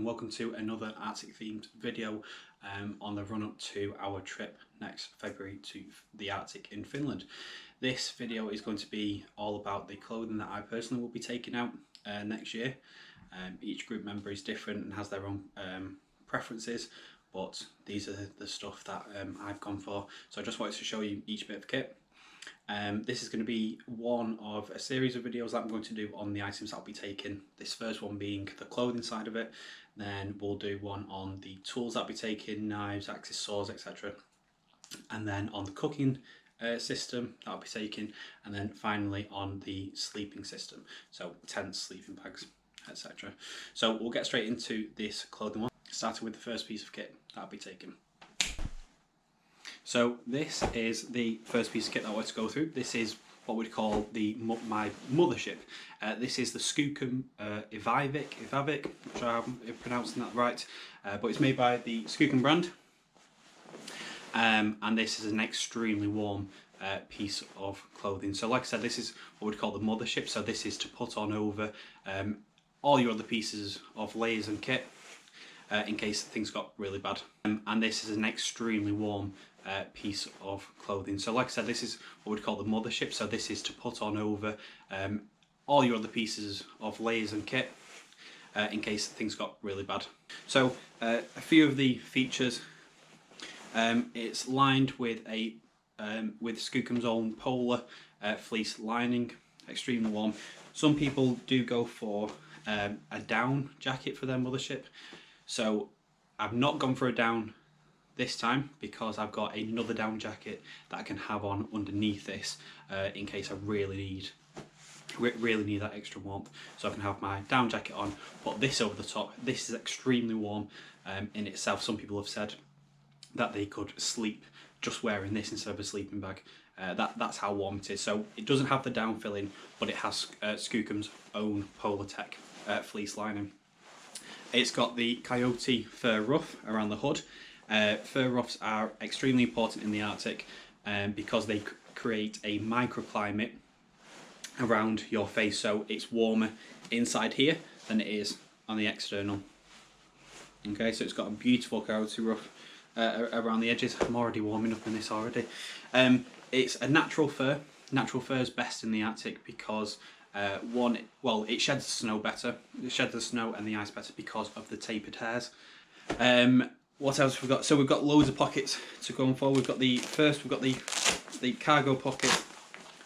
and welcome to another Arctic themed video on the run up to our trip next February to the Arctic in Finland. This video is going to be all about the clothing that I personally will be taking out next year. Each group member is different and has their own preferences, but these are the stuff that I've gone for. So I just wanted to show you each bit of kit. This is going to be one of a series of videos that I'm going to do on the items that I'll be taking. This first one being the clothing side of it, then we'll do one on the tools that I'll be taking, knives, axes, saws, etc. And then on the cooking system that I'll be taking, and then finally on the sleeping system, so tents, sleeping bags, etc. So we'll get straight into this clothing one, starting with the first piece of kit that I'll be taking. So this is the first piece of kit that I want to go through. This is what we'd call my mothership. This is the Skookum Ivavic, which I'm pronouncing that right, but it's made by the Skookum brand. And this is an extremely warm piece of clothing. So like I said, this is what we'd call the mothership. So this is to put on over all your other pieces of layers and kit in case things got really bad. And this is an extremely warm piece of clothing. So like I said, this is what we'd call the mothership. So this is to put on over all your other pieces of layers and kit in case things got really bad. So a few of the features. It's lined with with Skookum's own polar fleece lining, extremely warm. Some people do go for a down jacket for their mothership. So I've not gone for a down this time because I've got another down jacket that I can have on underneath this in case I really need that extra warmth. So I can have my down jacket on, put this over the top. This is extremely warm in itself. Some people have said that they could sleep just wearing this instead of a sleeping bag. That's how warm it is. So it doesn't have the down filling, but it has Skookum's own Polar Tech fleece lining. It's got the coyote fur ruff around the hood. Fur ruffs are extremely important in the Arctic because they create a microclimate around your face, so it's warmer inside here than it is on the external. Okay, so it's got a beautiful coyote ruff around the edges. I'm already warming up in this already. It's a natural fur. Natural fur is best in the Arctic because it sheds the snow better. It sheds the snow and the ice better because of the tapered hairs. What else have we got? So we've got loads of pockets to go on for. We've got the cargo pocket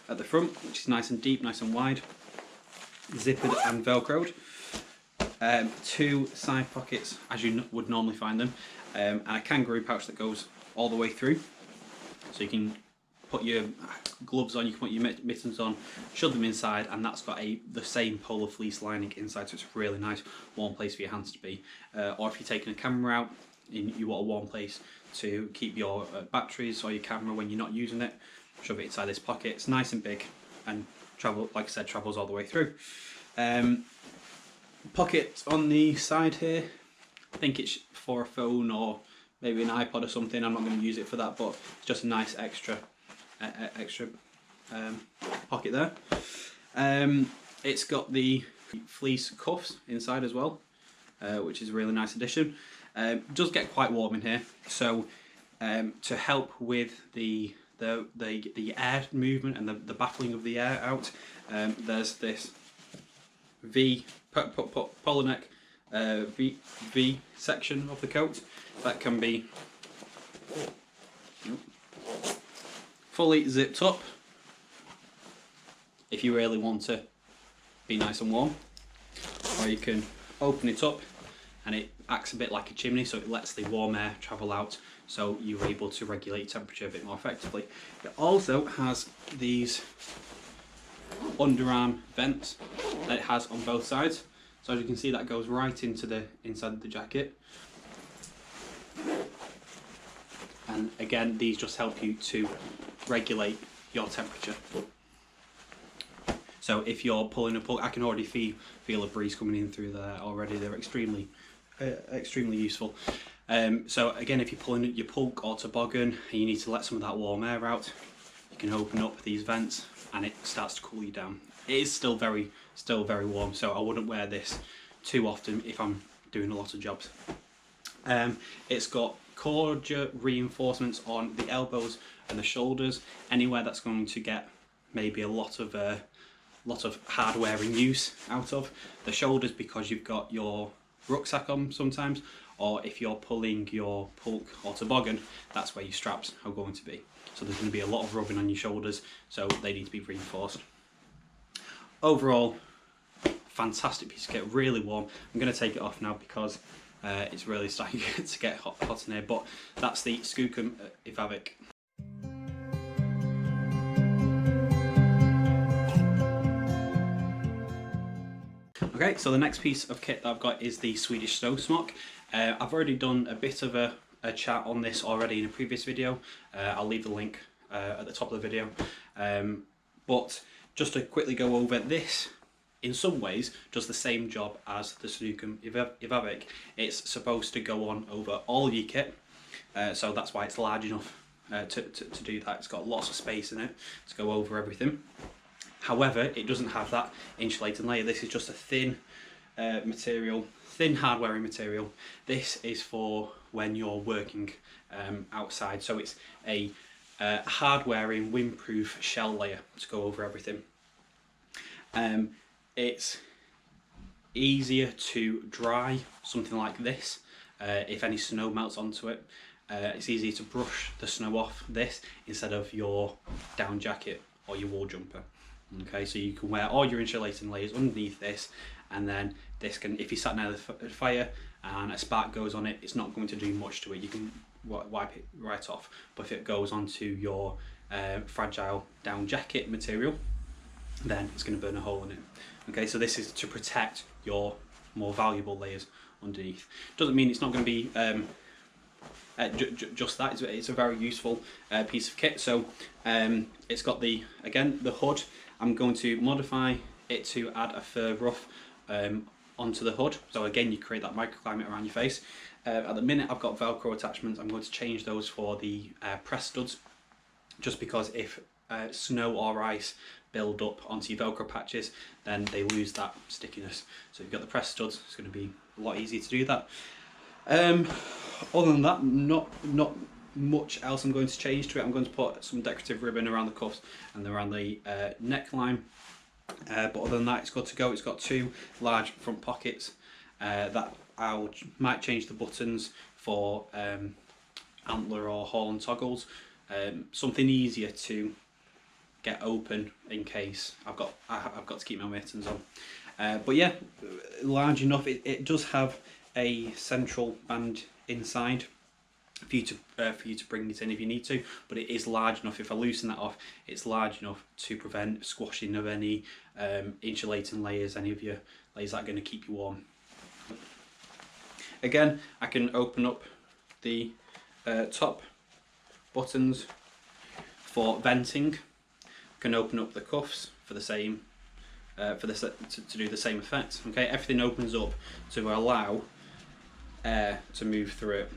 at the front, which is nice and deep, nice and wide, zippered and velcroed. Two side pockets as you would normally find them, and a kangaroo pouch that goes all the way through, so you can put your gloves on, you can put your mittens on, shove them inside, and that's got the same polar fleece lining inside, so it's a really nice warm place for your hands to be. Or if you're taking a camera out and you want a warm place to keep your batteries or your camera when you're not using it, shove it inside this pocket. It's nice and big and like I said, travels all the way through. Pocket on the side here, I think it's for a phone or maybe an iPod or something. I'm not going to use it for that, but it's just a nice extra pocket there. It's got the fleece cuffs inside as well, which is a really nice addition. It does get quite warm in here, so to help with the air movement and the baffling of the air out, there's this polar neck V section of the coat that can be fully zipped up if you really want to be nice and warm, or you can open it up and it acts a bit like a chimney, so it lets the warm air travel out, so you're able to regulate temperature a bit more effectively. It also has these underarm vents that it has on both sides, so as you can see, that goes right into the inside of the jacket. And again, these just help you to regulate your temperature. So if you're pulling a pull, I can already feel a breeze coming in through there already. They're extremely useful. So again, if you're pulling your pulk or toboggan and you need to let some of that warm air out, you can open up these vents and it starts to cool you down. It is still very warm, so I wouldn't wear this too often if I'm doing a lot of jobs. It's got cordial reinforcements on the elbows and the shoulders, anywhere that's going to get maybe a lot of hard wearing use out of. The shoulders because you've got your rucksack on sometimes, or if you're pulling your pulk or toboggan, that's where your straps are going to be. So there's going to be a lot of rubbing on your shoulders, so they need to be reinforced. Overall, fantastic piece of kit, really warm. I'm going to take it off now because it's really starting to get hot in here, but that's the Skookum Ivavik. Okay, so the next piece of kit that I've got is the Swedish snow smock. I've already done a bit of a chat on this already in a previous video. I'll leave the link at the top of the video. But just to quickly go over this, in some ways does the same job as the Skookum Ivavik. It's supposed to go on over all your kit, so that's why it's large enough to do that. It's got lots of space in it to go over everything. However, it doesn't have that insulating layer. This is just a thin material, thin hard wearing material. This is for when you're working outside, so it's a hard wearing windproof shell layer to go over everything. It's easier to dry something like this if any snow melts onto it. It's easier to brush the snow off this instead of your down jacket or your wool jumper. Okay, so you can wear all your insulating layers underneath this, and then this can, if you sat near the fire and a spark goes on it, it's not going to do much to it. You can wipe it right off. But if it goes onto your fragile down jacket material, then it's going to burn a hole in it. Okay, so this is to protect your more valuable layers underneath. Doesn't mean it's not going to be just that. It's a very useful piece of kit. So it's got the hood. I'm going to modify it to add a fur ruff onto the hood. So again, you create that microclimate around your face. At the minute, I've got Velcro attachments. I'm going to change those for the press studs, just because if snow or ice build up onto your Velcro patches, then they lose that stickiness. So you've got the press studs. It's going to be a lot easier to do that. Other than that, not much else I'm going to change to it. I'm going to put some decorative ribbon around the cuffs and around the neckline, but other than that, it's good to go. It's got two large front pockets that might change the buttons for antler or horn toggles, something easier to get open in case I've got to keep my mittens on. But yeah, large enough. It does have a central band inside for you to bring it in if you need to, but it is large enough. If I loosen that off, it's large enough to prevent squashing of any insulating layers, any of your layers that are going to keep you warm. Again, I can open up the top buttons for venting. I can open up the cuffs for the same to do the same effect. Okay, everything opens up to allow air to move through it.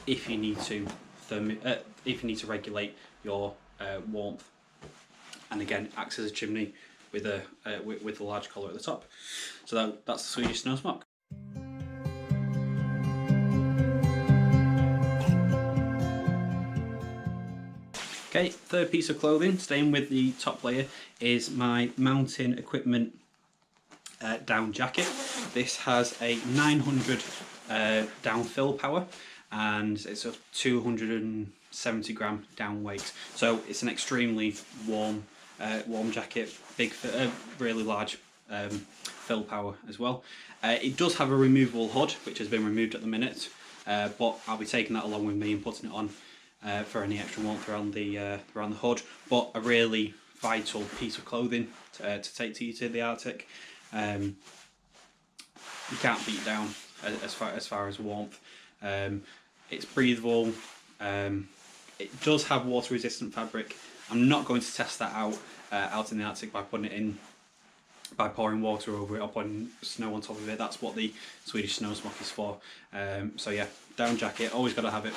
If you need to regulate your warmth, and again, it acts as a chimney with a large collar at the top. So that's the Swedish snow smock. Okay, third piece of clothing, staying with the top layer, is my mountain equipment down jacket. This has a 900 down fill power, and it's a 270 gram down weight. So it's an extremely warm jacket, big, really large fill power as well. It does have a removable hood, which has been removed at the minute, but I'll be taking that along with me and putting it on for any extra warmth around the hood. But a really vital piece of clothing to take to you to the Arctic. You can't beat down as far as warmth. It's breathable. It does have water resistant fabric. I'm not going to test that out in the Arctic by putting it in, by pouring water over it or putting snow on top of it. That's what the Swedish snow smock is for. So yeah, down jacket, always got to have it.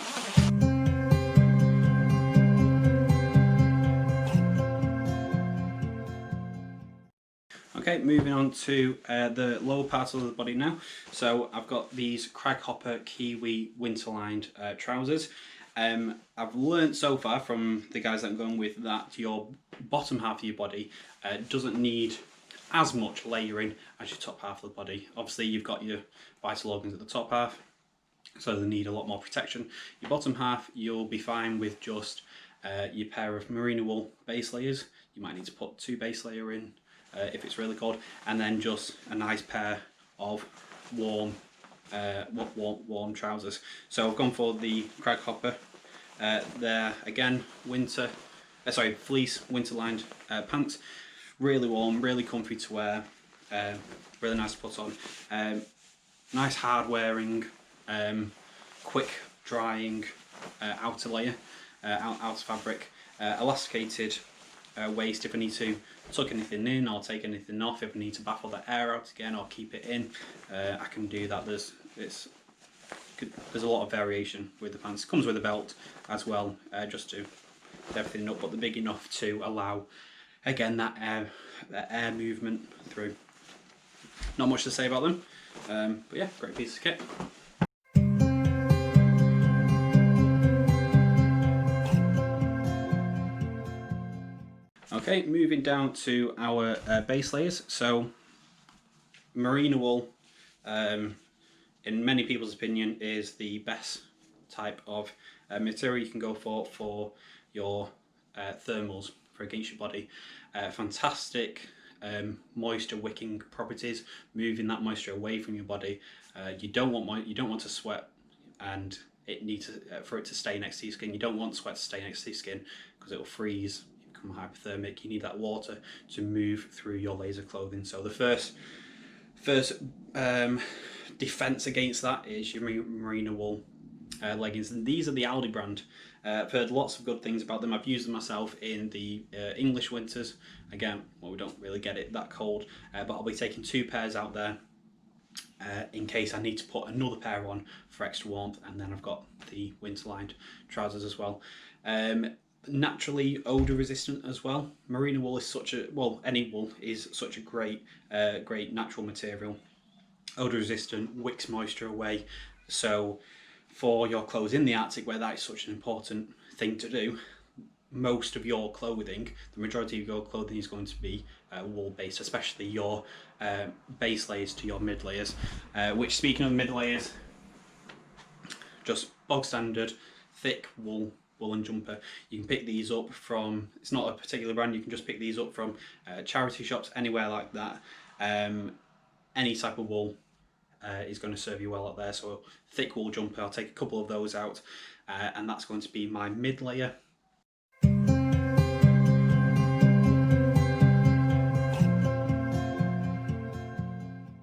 Okay, Okay, moving on to the lower part of the body now. So I've got these Kraghopper Kiwi winter-lined trousers. I've learnt so far from the guys that I'm going with that your bottom half of your body doesn't need as much layering as your top half of the body. Obviously you've got your vital organs at the top half, so they need a lot more protection. Your bottom half, you'll be fine with just your pair of merino wool base layers. You might need to put 2 base layer in if it's really cold, and then just a nice pair of warm trousers. So I've gone for the Kraghopper. They're again fleece winter lined pants. Really warm, really comfy to wear, really nice to put on. Nice hard wearing, quick drying outer layer, outer fabric, elasticated waist if I need to tuck anything in or take anything off. If I need to baffle the air out again or keep it in, I can do that. There's a lot of variation with the pants. Comes with a belt as well, just to put everything up, but they're big enough to allow, again, that air movement through. Not much to say about them, but yeah, great piece of kit. Okay, moving down to our base layers. So merino wool, in many people's opinion, is the best type of material you can go for your thermals for against your body. Fantastic moisture wicking properties, moving that moisture away from your body. You don't want to sweat, and it needs for it to stay next to your skin. You don't want sweat to stay next to your skin because it will freeze. Become hypothermic. You need that water to move through your laser clothing. So the first defense against that is your merino wool leggings, and these are the Aldi brand. I've heard lots of good things about them. I've used them myself in the English winters. Again, well, we don't really get it that cold, but I'll be taking 2 pairs out there in case I need to put another pair on for extra warmth. And then I've got the winter lined trousers as well. Naturally odor resistant as well. Merino wool is any wool is such a great natural material. Odor resistant, wicks moisture away. So for your clothes in the Arctic, where that is such an important thing to do, most of your clothing, the majority of your clothing is going to be wool based, especially your base layers to your mid layers, which, speaking of mid layers, just bog standard thick woolen jumper. You can pick these up from, it's not a particular brand, you can just pick these up from charity shops, anywhere like that. Any type of wool is going to serve you well out there. So thick wool jumper, I'll take a couple of those out, and that's going to be my mid layer.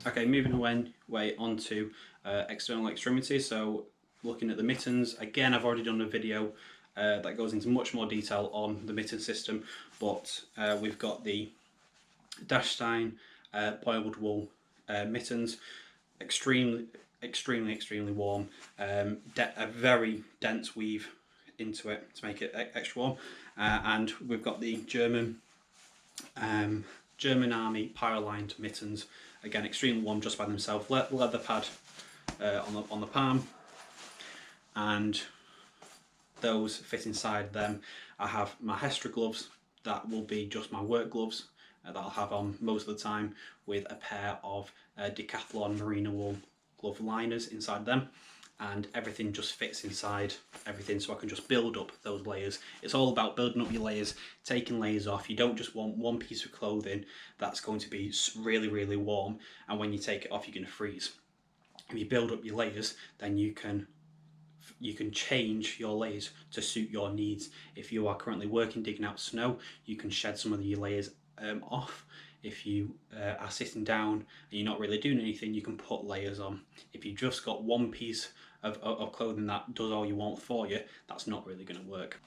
Okay, moving away onto external extremities. So looking at the mittens, again, I've already done a video that goes into much more detail on the mitten system, but we've got the Dachstein boiled wool mittens, extremely warm, a very dense weave into it to make it extra warm, and we've got the German Army pile-lined mittens, again extremely warm just by themselves, leather pad on the palm, and those fit inside them. I have my Hestra gloves that will be just my work gloves that I'll have on most of the time, with a pair of Decathlon merino wool glove liners inside them, and everything just fits inside everything, so I can just build up those layers. It's all about building up your layers, taking layers off. You don't just want one piece of clothing that's going to be really warm, and when you take it off you're going to freeze. If you build up your layers, then you can change your layers to suit your needs. If you are currently working digging out snow, you can shed some of your layers off. If you are sitting down and you're not really doing anything, you can put layers on. If you've just got one piece of clothing that does all you want for you, that's not really going to work.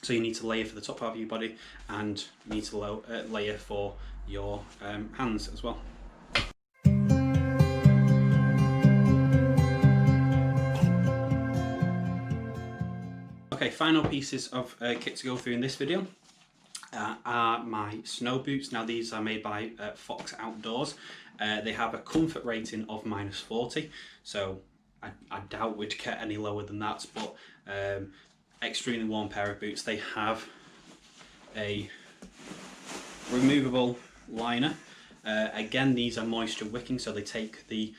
So you need to layer for the top half of your body, and you need to layer for your hands as well. Okay, final pieces of kit to go through in this video. are my snow boots. Now these are made by Fox Outdoors. They have a comfort rating of -40, so I doubt we'd get any lower than that, but extremely warm pair of boots. They have a removable liner. Again, these are moisture wicking, so they take the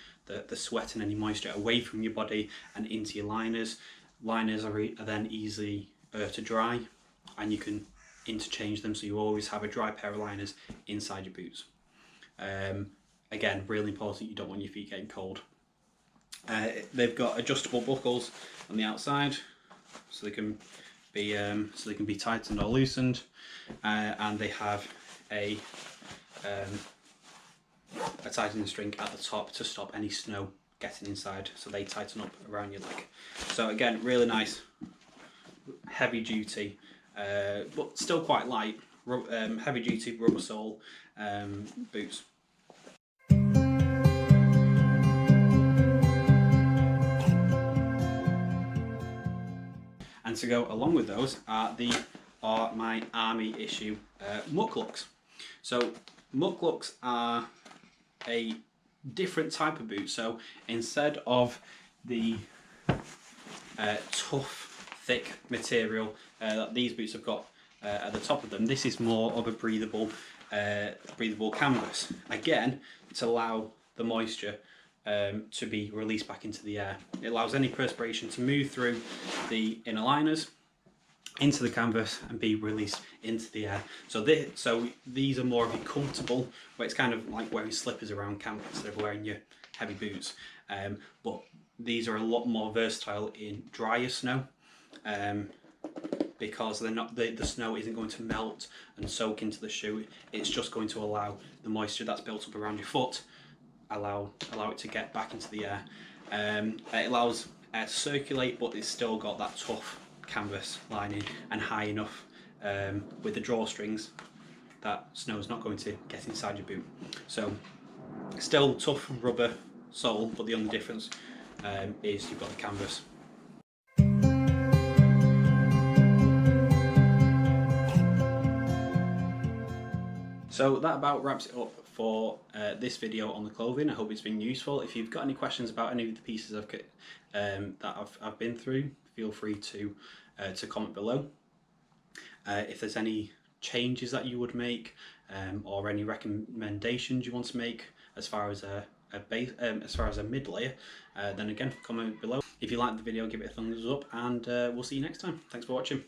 sweat and any moisture away from your body and into your liners. Liners are then easy to dry, and you can interchange them, so you always have a dry pair of liners inside your boots. Again, really important, you don't want your feet getting cold. They've got adjustable buckles on the outside, so they can be tightened or loosened, and they have a tightening string at the top to stop any snow getting inside, so they tighten up around your leg. So again, really nice, heavy duty, but still quite light, heavy duty rubber sole boots. And to go along with those are my army issue mucklucks. So mucklucks are a different type of boot. So instead of the tough, thick material that these boots have got at the top of them, this is more of a breathable canvas. Again, to allow the moisture to be released back into the air. It allows any perspiration to move through the inner liners into the canvas and be released into the air. So these are more of a comfortable, where it's kind of like wearing slippers around camp instead of wearing your heavy boots. But these are a lot more versatile in drier snow, because they're not, the snow isn't going to melt and soak into the shoe. It's just going to allow the moisture that's built up around your foot, allow it to get back into the air. It allows air to circulate, but it's still got that tough canvas lining and high enough with the drawstrings that snow's not going to get inside your boot. So still tough rubber sole, but the only difference is you've got the canvas. So that about wraps it up for this video on the clothing. I hope it's been useful. If you've got any questions about any of the pieces I've been through, feel free to comment below. If there's any changes that you would make, or any recommendations you want to make as far as a mid layer, then again, comment below. If you liked the video, give it a thumbs up, and we'll see you next time. Thanks for watching.